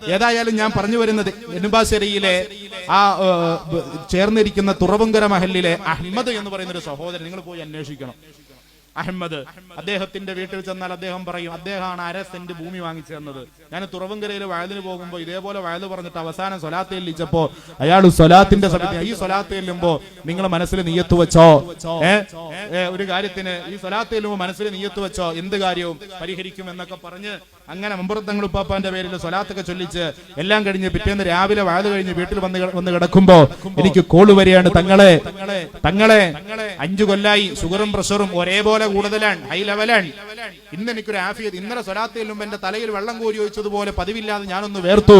ഏതായാലും ഞാൻ പറഞ്ഞു വരുന്നത് നെടുമ്പാശ്ശേരിയിലെ ആ ചേർന്നിരിക്കുന്ന തുറവുങ്കര മഹലിലെ അഹമ്മദ് എന്ന് പറയുന്ന ഒരു സഹോദരൻ, നിങ്ങൾ പോയി അന്വേഷിക്കണം. അഹമ്മദ്, അദ്ദേഹത്തിന്റെ വീട്ടിൽ ചെന്നാൽ അദ്ദേഹം പറയും, അദ്ദേഹമാണ് 1/2 സെന്റ് ഭൂമി വാങ്ങിച്ചു തന്നത്. ഞാൻ തുറവുങ്കരയിൽ വയലിന് പോകുമ്പോൾ ഇതേപോലെ വയല് പറഞ്ഞിട്ട് അവസാനം സ്വലാത്ത് ചെല്ലിച്ചപ്പോ അയാൾ സ്വലാത്തിന്റെ സമയത്ത് ഈ സ്വലാത്ത് ചെല്ലുമ്പോ നിങ്ങൾ മനസ്സിൽ നിയ്യത്ത് വെച്ചോ, ഒരു കാര്യത്തിന് ഈ സ്വലാത്ത് ചെല്ലുമ്പോൾ മനസ്സിൽ നിയ്യത്ത് വെച്ചോ, എന്ത് കാര്യവും പരിഹരിക്കും എന്നൊക്കെ പറഞ്ഞ് അങ്ങനെ മമ്പുറത്തങ്ങൾ ഉപ്പാപ്പാന്റെ പേരിൽ സ്വലാത്തൊക്കെ ചൊല്ലിച്ച് എല്ലാം കഴിഞ്ഞ് പിറ്റേന്ന് രാവിലെ വയല് കഴിഞ്ഞ് വീട്ടിൽ വന്ന് കിടക്കുമ്പോ എനിക്ക് കോള് വരികയാണ്, തങ്ങളെ 5 കൊല്ലായി ഷുഗറും പ്രഷറും ഒരേപോലെ കൂടുതലാണ്, ഹൈ ലെവലാണ്. ഇന്ന് എനിക്കൊരു ആഫിയത്ത്, ഇന്നലെ സ്വലാത്ത് ചെല്ലുമ്പോ എന്റെ തലയിൽ വെള്ളം കോരി ഒഴിച്ചതുപോലെ പതിവില്ലാതെ ഞാനൊന്ന് വേർത്തു.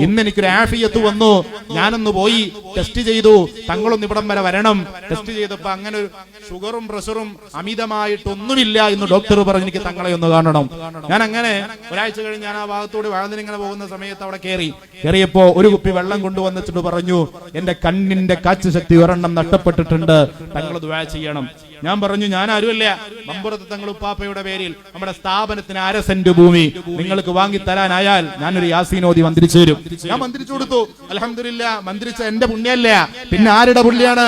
ഇന്ന് എനിക്കൊരു ആഫിയത്ത് വന്നു, ഞാനൊന്ന് പോയി ടെസ്റ്റ് ചെയ്തു. തങ്ങളൊന്ന് ഇവിടം വരെ വരണം. ടെസ്റ്റ് ചെയ്തപ്പോ അങ്ങനെ ഒരു ഷുഗറും പ്രഷറും അമിതമായിട്ടൊന്നുമില്ല എന്ന് ഡോക്ടർ പറഞ്ഞു. എനിക്ക് തങ്ങളെ ഒന്ന് കാണണം. ഞാൻ അങ്ങനെ ഒരാഴ്ച കഴിഞ്ഞ് ഞാൻ ആ ഭാഗത്തോട് വാഴന്നിങ്ങനെ പോകുന്ന സമയത്ത് അവിടെ കയറിയപ്പോ ഒരു കുപ്പി വെള്ളം കൊണ്ടുവന്നിട്ട് പറഞ്ഞു, എന്റെ കണ്ണിന്റെ കാഴ്ച ശക്തി ഒരെണ്ണം നഷ്ടപ്പെട്ടിട്ടുണ്ട്, തങ്ങൾ ദുആ ചെയ്യണം. ഞാൻ പറഞ്ഞു, ഞാൻ ആരുമല്ല, മമ്പുറത്ത് തങ്ങൾ ഉപ്പാപ്പയുടെ പേരിൽ നമ്മുടെ സ്ഥാപനത്തിന് 1/2 സെന്റ് ഭൂമി നിങ്ങൾക്ക് വാങ്ങി തരാനായാൽ ഞാനൊരു യാസീനോദി മന്ത്രിച്ചു തരും. ഞാൻ മന്ത്രിച്ചു കൊടുത്തു. അൽഹംദുലില്ലാ, മന്ത്രിച്ച എന്റെ പുണ്യല്ല, പിന്നെ ആരുടെ പുണ്യാണ്?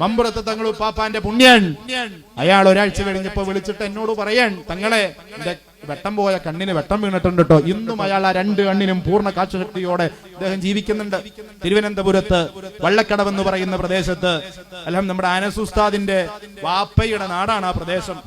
മമ്പുറത്ത് തങ്ങൾ ഉപ്പാപ്പാന്റെ പുണ്യൻ. അയാൾ ഒരാഴ്ച കഴിഞ്ഞപ്പോ വിളിച്ചിട്ട് എന്നോട് പറയാൻ, തങ്ങളെ എന്റെ വെട്ടം പോയ കണ്ണിന് വെട്ടം വീണിട്ടുണ്ട് കേട്ടോ. ഇന്നും അയാൾ ആ 2 കണ്ണിനും പൂർണ്ണ കാഴ്ചശക്തിയോടെ അദ്ദേഹം ജീവിക്കുന്നുണ്ട്. തിരുവനന്തപുരത്ത് വള്ളക്കടവെന്ന് പറയുന്ന പ്രദേശത്ത് നമ്മുടെ അനസ് ഉസ്താദിന്റെ വാപ്പയുടെ നാടാണ് ആ പ്രദേശം.